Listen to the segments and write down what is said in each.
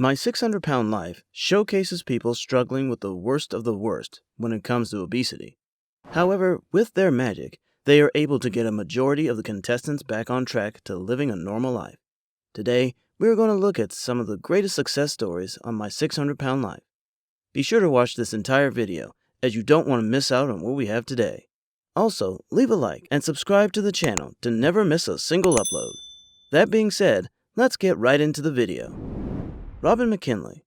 My 600-Pound Life showcases people struggling with the worst of the worst when it comes to obesity. However, with their magic, they are able to get a majority of the contestants back on track to living a normal life. Today, we are going to look at some of the greatest success stories on My 600-Pound Life. Be sure to watch this entire video, as you don't want to miss out on what we have today. Also, leave a like and subscribe to the channel to never miss a single upload. That being said, let's get right into the video. Robin McKinley.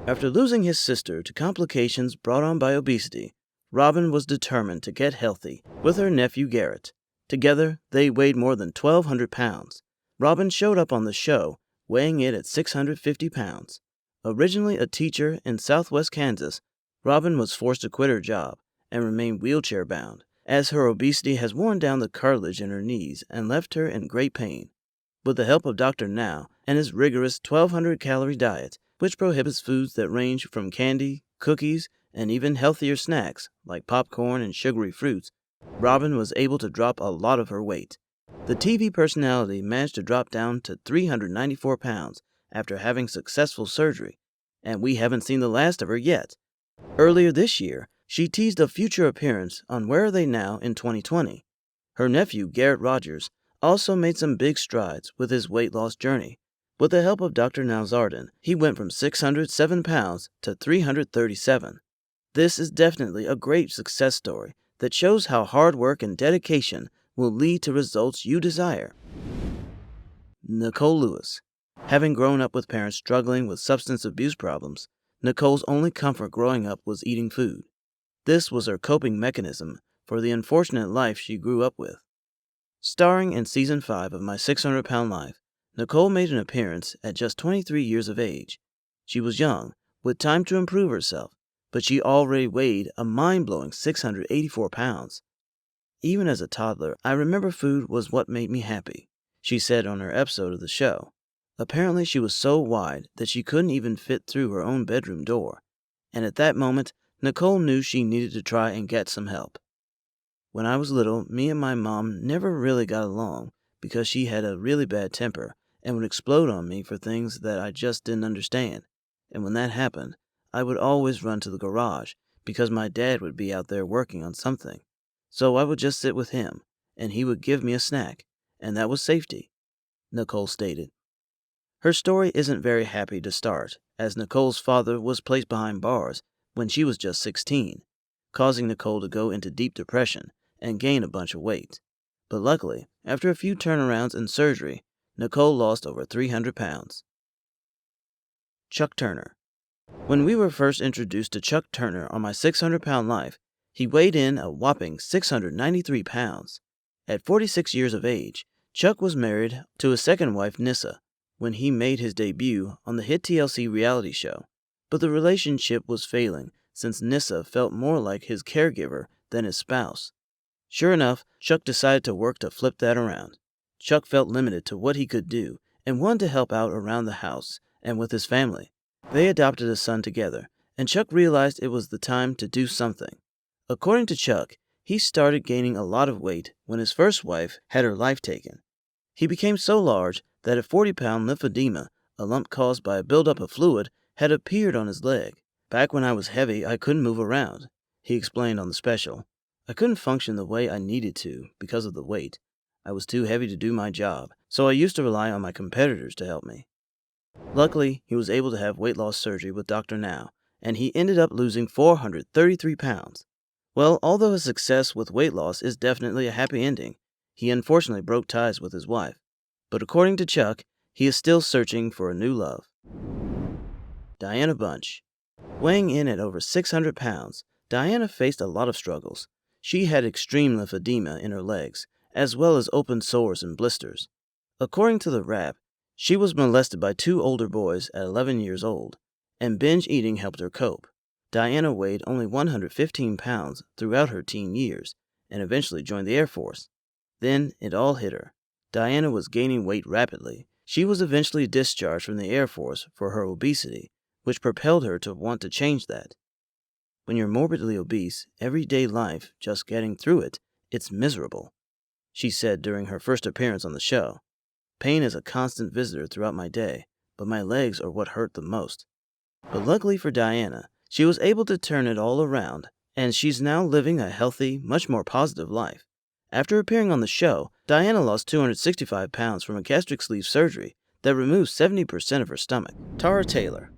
After losing his sister to complications brought on by obesity, Robin was determined to get healthy with her nephew Garrett. Together, they weighed more than 1,200 pounds. Robin showed up on the show, weighing it at 650 pounds. Originally a teacher in southwest Kansas, Robin was forced to quit her job and remain wheelchair-bound, as her obesity has worn down the cartilage in her knees and left her in great pain. With the help of Dr. Now and his rigorous 1,200-calorie diet, which prohibits foods that range from candy, cookies, and even healthier snacks like popcorn and sugary fruits, Robin was able to drop a lot of her weight. The TV personality managed to drop down to 394 pounds after having successful surgery, and we haven't seen the last of her yet. Earlier this year, she teased a future appearance on Where Are They Now in 2020. Her nephew, Garrett Rogers, also made some big strides with his weight loss journey. With the help of Dr. Nowzaradan, he went from 607 pounds to 337. This is definitely a great success story that shows how hard work and dedication will lead to results you desire. Nicole Lewis. Having grown up with parents struggling with substance abuse problems, Nicole's only comfort growing up was eating food. This was her coping mechanism for the unfortunate life she grew up with. Starring in Season 5 of My 600-Pound Life, Nicole made an appearance at just 23 years of age. She was young, with time to improve herself, but she already weighed a mind-blowing 684 pounds. Even as a toddler, I remember food was what made me happy, she said on her episode of the show. Apparently, she was so wide that she couldn't even fit through her own bedroom door, and at that moment, Nicole knew she needed to try and get some help. When I was little, me and my mom never really got along because she had a really bad temper and would explode on me for things that I just didn't understand. And when that happened, I would always run to the garage because my dad would be out there working on something. So I would just sit with him, and he would give me a snack, and that was safety, Nicole stated. Her story isn't very happy to start, as Nicole's father was placed behind bars when she was just 16, causing Nicole to go into deep depression and gain a bunch of weight. But luckily, after a few turnarounds and surgery, Nicole lost over 300 pounds. Chuck Turner. When we were first introduced to Chuck Turner on My 600-Pound Life, he weighed in a whopping 693 pounds. At 46 years of age, Chuck was married to his second wife, Nissa, when he made his debut on the hit TLC reality show. But the relationship was failing since Nissa felt more like his caregiver than his spouse. Sure enough, Chuck decided to work to flip that around. Chuck felt limited to what he could do and wanted to help out around the house and with his family. They adopted a son together, and Chuck realized it was the time to do something. According to Chuck, he started gaining a lot of weight when his first wife had her life taken. He became so large that a 40-pound lymphedema, a lump caused by a buildup of fluid, had appeared on his leg. Back when I was heavy, I couldn't move around, he explained on the special. I couldn't function the way I needed to because of the weight. I was too heavy to do my job, so I used to rely on my competitors to help me. Luckily, he was able to have weight loss surgery with Dr. Now, and he ended up losing 433 pounds. Well, although his success with weight loss is definitely a happy ending, he unfortunately broke ties with his wife. But according to Chuck, he is still searching for a new love. Diana Bunch. Weighing in at over 600 pounds, Diana faced a lot of struggles. She had extreme lymphedema in her legs, as well as open sores and blisters. According to the Wrap, she was molested by 2 older boys at 11 years old, and binge eating helped her cope. Diana weighed only 115 pounds throughout her teen years, and eventually joined the Air Force. Then it all hit her. Diana was gaining weight rapidly. She was eventually discharged from the Air Force for her obesity, which propelled her to want to change that. When you're morbidly obese, everyday life, just getting through it, it's miserable, she said during her first appearance on the show. Pain is a constant visitor throughout my day, but my legs are what hurt the most. But luckily for Diana, she was able to turn it all around, and she's now living a healthy, much more positive life. After appearing on the show, Diana lost 265 pounds from a gastric sleeve surgery that removed 70% of her stomach. Tara Taylor.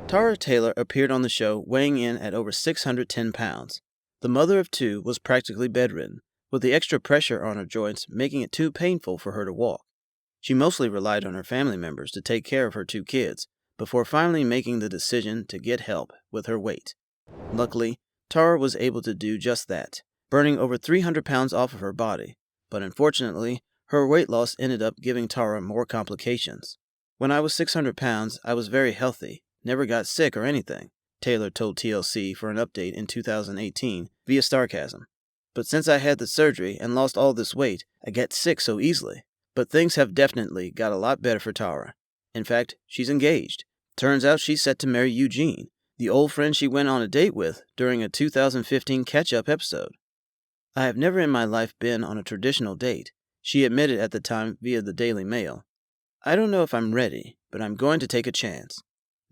Tara Taylor appeared on the show weighing in at over 610 pounds. The mother of two was practically bedridden, with the extra pressure on her joints making it too painful for her to walk. She mostly relied on her family members to take care of her two kids, before finally making the decision to get help with her weight. Luckily, Tara was able to do just that, burning over 300 pounds off of her body, but unfortunately, her weight loss ended up giving Tara more complications. When I was 600 pounds, I was very healthy, never got sick or anything, Taylor told TLC for an update in 2018 via Starcasm. But since I had the surgery and lost all this weight, I get sick so easily. But things have definitely got a lot better for Tara. In fact, she's engaged. Turns out she's set to marry Eugene, the old friend she went on a date with during a 2015 catch-up episode. I have never in my life been on a traditional date, she admitted at the time via the Daily Mail. I don't know if I'm ready, but I'm going to take a chance.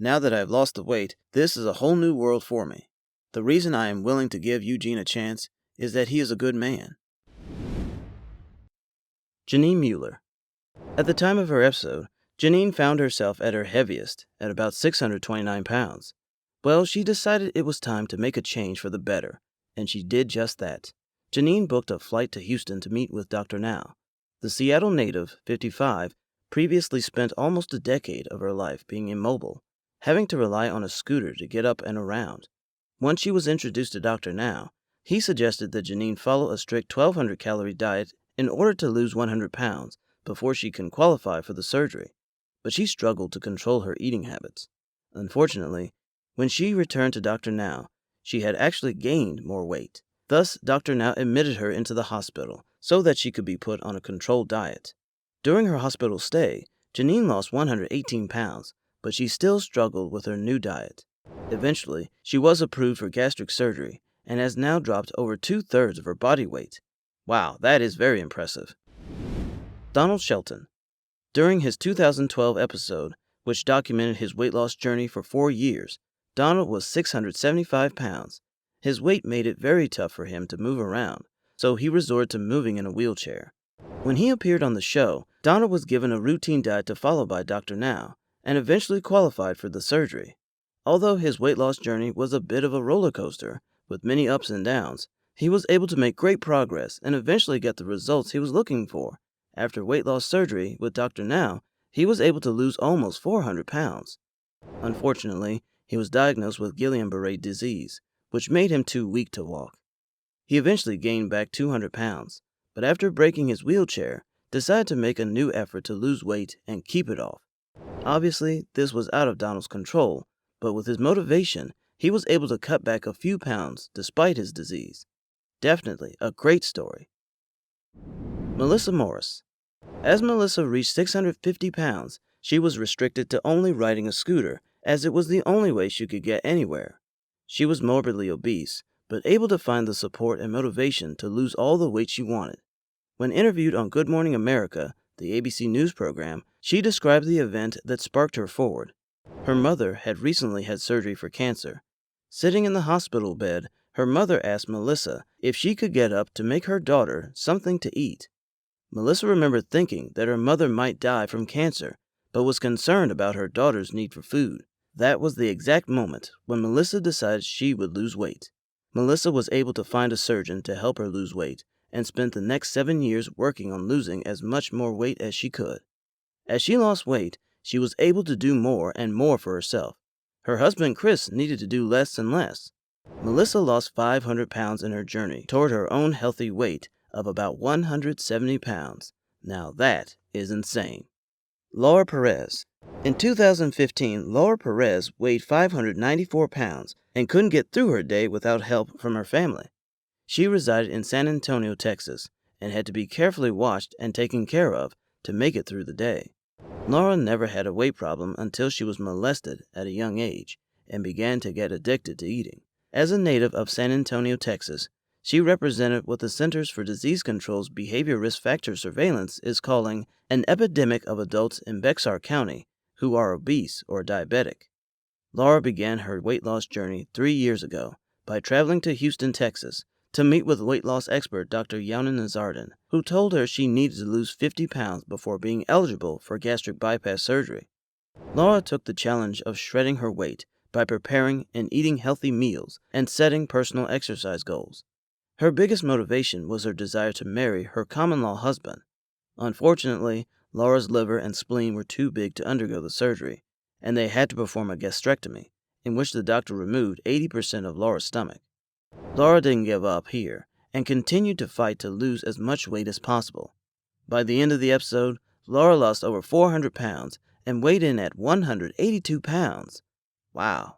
Now that I have lost the weight, this is a whole new world for me. The reason I am willing to give Eugene a chance is that he is a good man. Janine Mueller. At the time of her episode, Janine found herself at her heaviest, at about 629 pounds. Well, she decided it was time to make a change for the better, and she did just that. Janine booked a flight to Houston to meet with Dr. Now. The Seattle native, 55, previously spent almost a decade of her life being immobile, having to rely on a scooter to get up and around. Once she was introduced to Dr. Now, he suggested that Janine follow a strict 1,200-calorie diet in order to lose 100 pounds before she can qualify for the surgery, but she struggled to control her eating habits. Unfortunately, when she returned to Dr. Now, she had actually gained more weight. Thus, Dr. Now admitted her into the hospital so that she could be put on a controlled diet. During her hospital stay, Janine lost 118 pounds, but she still struggled with her new diet. Eventually, she was approved for gastric surgery and has now dropped over 2/3 of her body weight. Wow, that is very impressive. Donald Shelton. During his 2012 episode, which documented his weight loss journey for 4 years, Donald was 675 pounds. His weight made it very tough for him to move around, so he resorted to moving in a wheelchair. When he appeared on the show, Donald was given a routine diet to follow by Dr. Now, and eventually qualified for the surgery. Although his weight loss journey was a bit of a roller coaster, with many ups and downs, he was able to make great progress and eventually get the results he was looking for. After weight loss surgery with Dr. Now, he was able to lose almost 400 pounds. Unfortunately, he was diagnosed with Guillain-Barré disease, which made him too weak to walk. He eventually gained back 200 pounds, but after breaking his wheelchair, decided to make a new effort to lose weight and keep it off. Obviously, this was out of Donald's control, but with his motivation, he was able to cut back a few pounds despite his disease. Definitely a great story. Melissa Morris. As Melissa reached 650 pounds, she was restricted to only riding a scooter, as it was the only way she could get anywhere. She was morbidly obese, but able to find the support and motivation to lose all the weight she wanted. When interviewed on Good Morning America, the ABC News program, she described the event that sparked her forward. Her mother had recently had surgery for cancer. Sitting in the hospital bed, her mother asked Melissa if she could get up to make her daughter something to eat. Melissa remembered thinking that her mother might die from cancer, but was concerned about her daughter's need for food. That was the exact moment when Melissa decided she would lose weight. Melissa was able to find a surgeon to help her lose weight and spent the next 7 years working on losing as much more weight as she could. As she lost weight, she was able to do more and more for herself. Her husband Chris needed to do less and less. Melissa lost 500 pounds in her journey toward her own healthy weight of about 170 pounds. Now that is insane. Laura Perez. In 2015, Laura Perez weighed 594 pounds and couldn't get through her day without help from her family. She resided in San Antonio, Texas, and had to be carefully watched and taken care of to make it through the day. Laura never had a weight problem until she was molested at a young age and began to get addicted to eating. As a native of San Antonio, Texas, she represented what the Centers for Disease Control's Behavior Risk Factor Surveillance is calling an epidemic of adults in Bexar County who are obese or diabetic. Laura began her weight loss journey 3 years ago by traveling to Houston, Texas, to meet with weight loss expert Dr. Yaunan Nazardin, who told her she needed to lose 50 pounds before being eligible for gastric bypass surgery. Laura took the challenge of shredding her weight by preparing and eating healthy meals and setting personal exercise goals. Her biggest motivation was her desire to marry her common-law husband. Unfortunately, Laura's liver and spleen were too big to undergo the surgery, and they had to perform a gastrectomy, in which the doctor removed 80% of Laura's stomach. Laura didn't give up here, and continued to fight to lose as much weight as possible. By the end of the episode, Laura lost over 400 pounds and weighed in at 182 pounds. Wow.